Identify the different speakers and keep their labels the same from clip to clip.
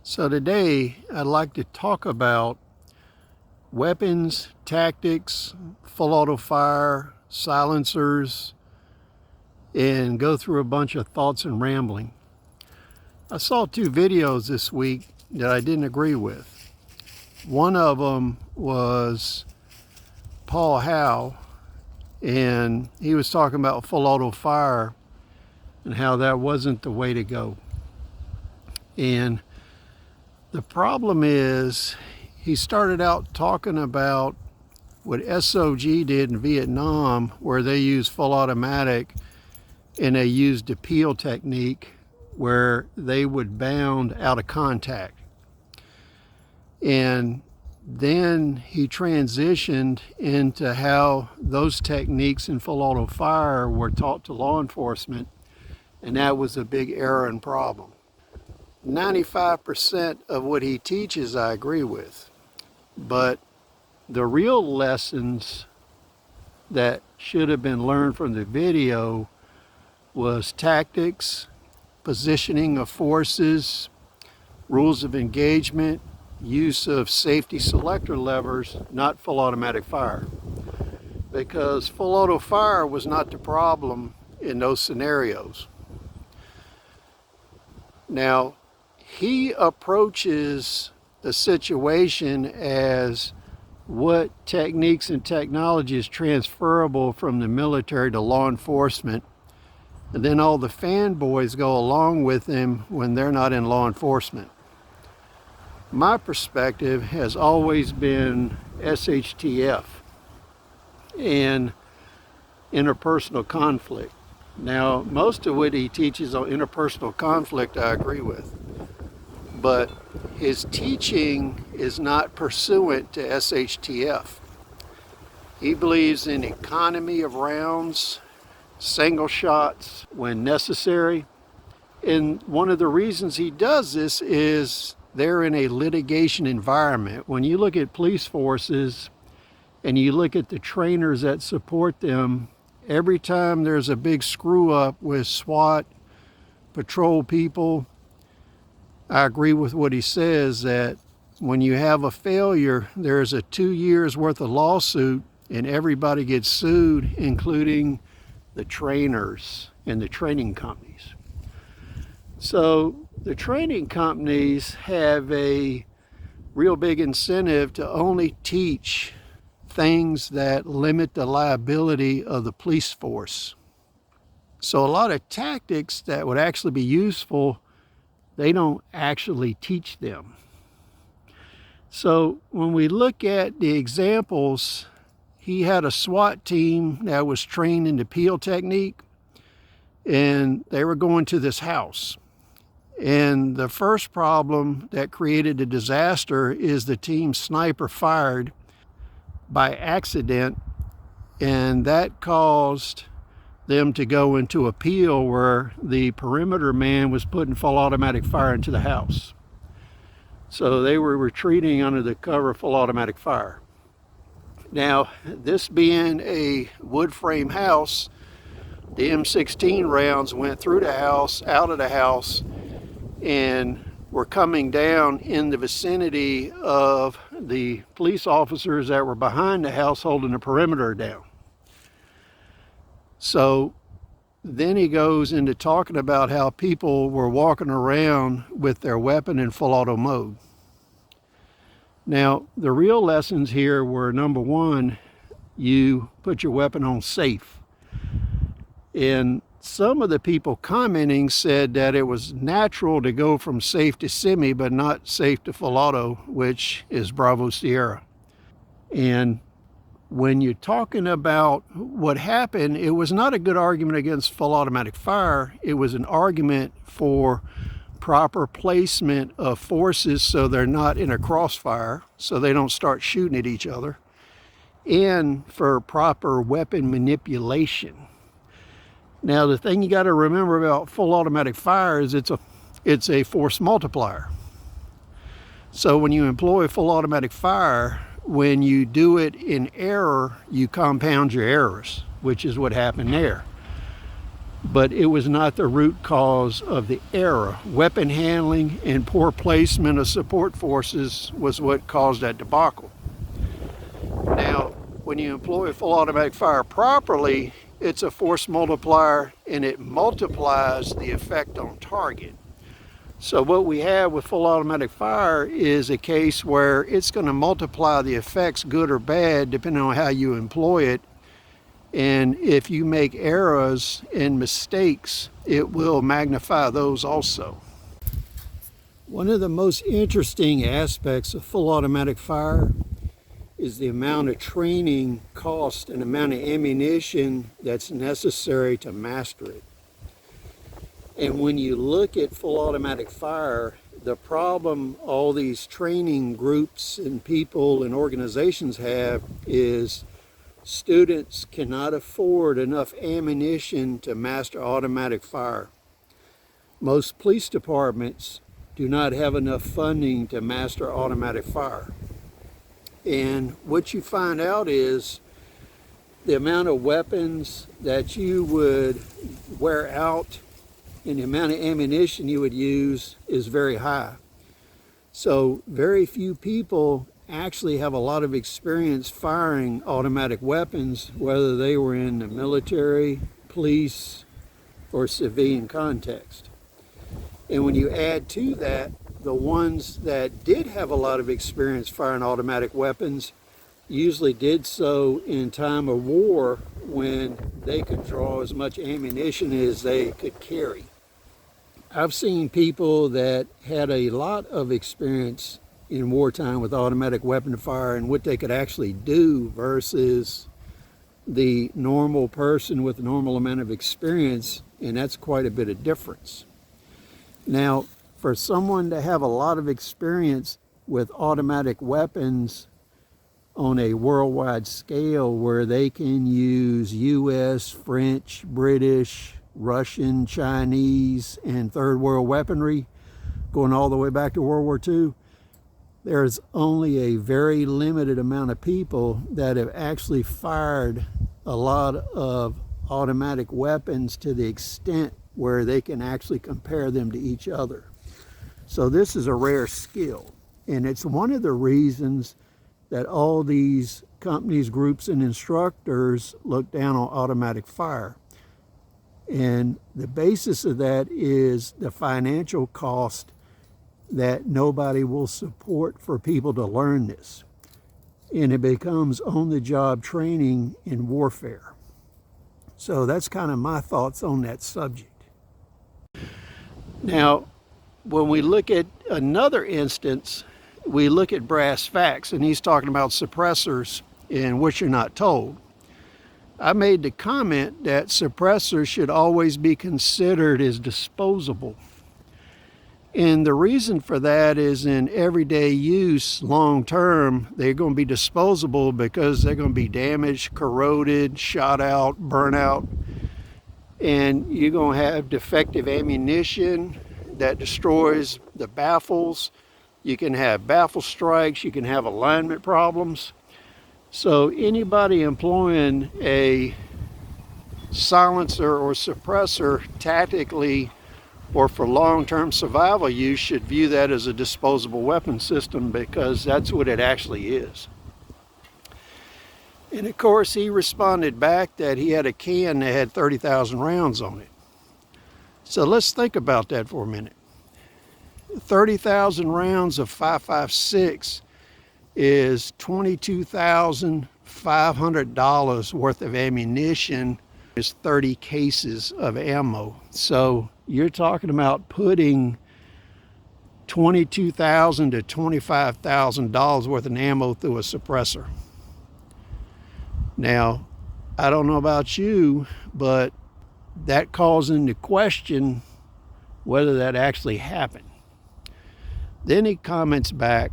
Speaker 1: So today I'd like to talk about weapons, tactics, full auto fire, silencers, and go through a bunch of thoughts and rambling. I saw two videos this week that I didn't agree with. One of them was Paul Howe, and he was talking about full auto fire and how that wasn't the way to go. And the problem is, he started out talking about what SOG did in Vietnam, where they used full automatic and they used the peel technique where they would bound out of contact. And then he transitioned into how those techniques in full auto fire were taught to law enforcement, and that was a big error and problem. 95% of what he teaches I agree with, but the real lessons that should have been learned from the video was tactics, positioning of forces, rules of engagement, use of safety selector levers, not full automatic fire. Because full auto fire was not the problem in those scenarios. Now, he approaches the situation as what techniques and technology is transferable from the military to law enforcement, and then all the fanboys go along with him when they're not in law enforcement. My perspective has always been SHTF and interpersonal conflict. Now, most of what he teaches on interpersonal conflict I agree with, but his teaching is not pursuant to SHTF. He believes in economy of rounds, single shots when necessary. And one of the reasons he does this is they're in a litigation environment. When you look at police forces and you look at the trainers that support them, every time there's a big screw up with SWAT, patrol people, I agree with what he says that when you have a failure, there's a 2 years worth of lawsuit and everybody gets sued, including the trainers and the training companies. So the training companies have a real big incentive to only teach things that limit the liability of the police force. So a lot of tactics that would actually be useful, they don't actually teach them. So when we look at the examples, he had a SWAT team that was trained in the peel technique, and they were going to this house. And the first problem that created a disaster is the team's sniper fired by accident, and that caused them to go into a peel where the perimeter man was putting full automatic fire into the house. So they were retreating under the cover of full automatic fire. Now, this being a wood frame house, the M16 rounds went through the house, out of the house, and were coming down in the vicinity of the police officers that were behind the house holding the perimeter down. So then he goes into talking about how people were walking around with their weapon in full auto mode. Now, the real lessons here were, number one, you put your weapon on safe. And some of the people commenting said that it was natural to go from safe to semi, but not safe to full auto, which is Bravo Sierra. And when you're talking about what happened, it was not a good argument against full automatic fire. It was an argument for proper placement of forces so they're not in a crossfire, so they don't start shooting at each other, and for proper weapon manipulation. Now, the thing you got to remember about full automatic fire is it's a force multiplier. So when you employ full automatic fire, when you do it in error, you compound your errors, which is what happened there. but it was not the root cause of the error. Weapon handling and poor placement of support forces was what caused that debacle. Now, when you employ a full automatic fire properly, it's a force multiplier and it multiplies the effect on target. So what we have with full automatic fire is a case where it's going to multiply the effects, good or bad, depending on how you employ it. And if you make errors and mistakes, it will magnify those also. One of the most interesting aspects of full automatic fire is the amount of training, cost, and amount of ammunition that's necessary to master it. And when you look at full automatic fire, the problem all these training groups and people and organizations have is students cannot afford enough ammunition to master automatic fire. Most police departments do not have enough funding to master automatic fire. And what you find out is the amount of weapons that you would wear out and the amount of ammunition you would use is very high. So very few people actually have a lot of experience firing automatic weapons, whether they were in the military, police, or civilian context. And when you add to that, the ones that did have a lot of experience firing automatic weapons usually did so in time of war when they could draw as much ammunition as they could carry. I've seen people that had a lot of experience in wartime with automatic weapon fire and what they could actually do versus the normal person with a normal amount of experience, and that's quite a bit of difference. Now, for someone to have a lot of experience with automatic weapons on a worldwide scale where they can use US, French, British, Russian, Chinese, and third world weaponry going all the way back to World War II, there's only a very limited amount of people that have actually fired a lot of automatic weapons to the extent where they can actually compare them to each other. So this is a rare skill, and it's one of the reasons that all these companies, groups, and instructors look down on automatic fire. And the basis of that is the financial cost that nobody will support for people to learn this. And it becomes on-the-job training in warfare. So that's kind of my thoughts on that subject. Now, when we look at another instance, we look at brass tacks, and he's talking about suppressors and what you're not told. I made the comment that suppressors should always be considered as disposable. And the reason for that is in everyday use, long term, they're going to be disposable because they're going to be damaged, corroded, shot out, burnt out. And you're going to have defective ammunition that destroys the baffles. You can have baffle strikes, you can have alignment problems. So anybody employing a silencer or suppressor tactically or for long-term survival use should view that as a disposable weapon system, because that's what it actually is. And of course he responded back that he had a can that had 30,000 rounds on it. So let's think about that for a minute. 30,000 rounds of 5.56 is $22,500 worth of ammunition. Is 30 cases of ammo. So you're talking about putting $22,000 to $25,000 worth of ammo through a suppressor. Now, I don't know about you, but that calls into question whether that actually happened. Then he comments back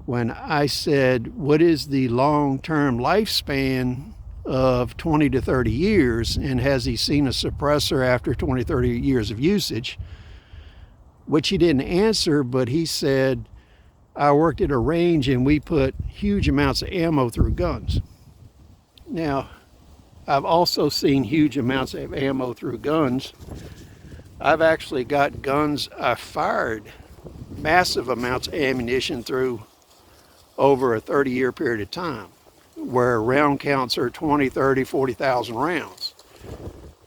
Speaker 1: when I said, what is the long-term lifespan of 20 to 30 years, and has he seen a suppressor after 20, 30 years of usage? Which he didn't answer, but he said, I worked at a range and we put huge amounts of ammo through guns. Now, I've also seen huge amounts of ammo through guns. I've actually got guns I fired massive amounts of ammunition through over a 30-year period of time, where round counts are 20, 30, 40,000 rounds.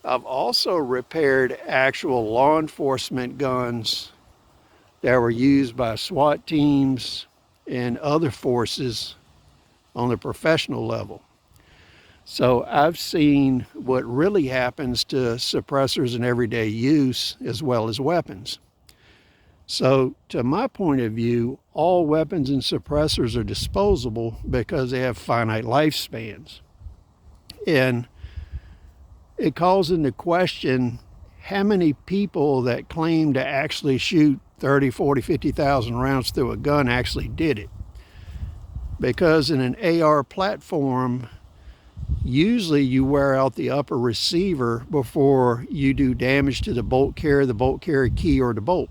Speaker 1: I've also repaired actual law enforcement guns that were used by SWAT teams and other forces on the professional level. So I've seen what really happens to suppressors in everyday use as well as weapons. So to my point of view, all weapons and suppressors are disposable because they have finite lifespans. And it calls into question how many people that claim to actually shoot 30, 40, 50,000 rounds through a gun actually did it. Because in an AR platform, usually you wear out the upper receiver before you do damage to the bolt carrier key, or the bolt.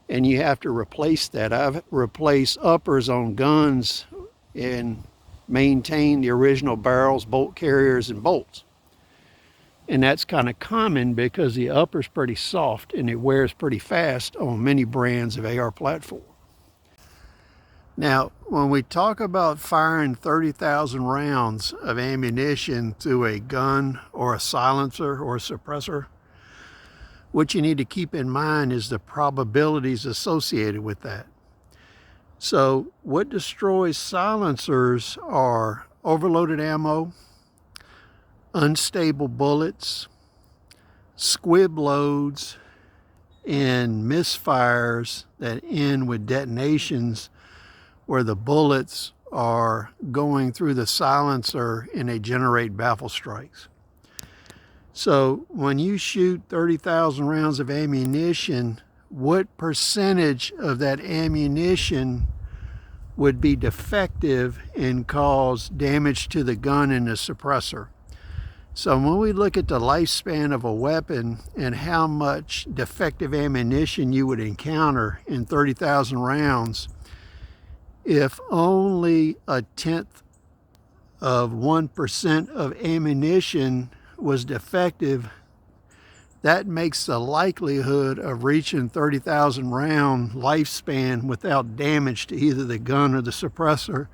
Speaker 1: And you have to replace that. I've replaced uppers on guns and maintained the original barrels, bolt carriers, and bolts. And that's kind of common because the upper's pretty soft and it wears pretty fast on many brands of AR platform. Now, when we talk about firing 30,000 rounds of ammunition through a gun or a silencer or a suppressor, what you need to keep in mind is the probabilities associated with that. So what destroys silencers are overloaded ammo, unstable bullets, squib loads, and misfires that end with detonations where the bullets are going through the silencer and they generate baffle strikes. So when you shoot 30,000 rounds of ammunition, what percentage of that ammunition would be defective and cause damage to the gun and the suppressor? So when we look at the lifespan of a weapon and how much defective ammunition you would encounter in 30,000 rounds, if only 1/10 of 1% of ammunition was defective, that makes the likelihood of reaching 30,000 round lifespan without damage to either the gun or the suppressor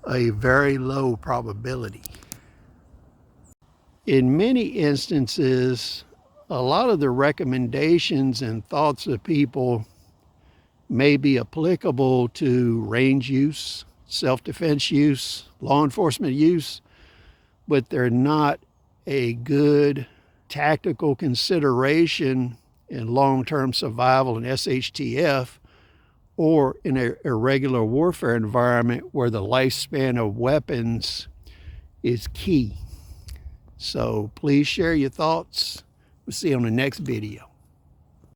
Speaker 1: a very low probability. In many instances, a lot of the recommendations and thoughts of people may be applicable to range use, self-defense use, law enforcement use, but they're not a good tactical consideration in long-term survival in SHTF or in a irregular warfare environment where the lifespan of weapons is key. So please share your thoughts. We'll see you on the next video.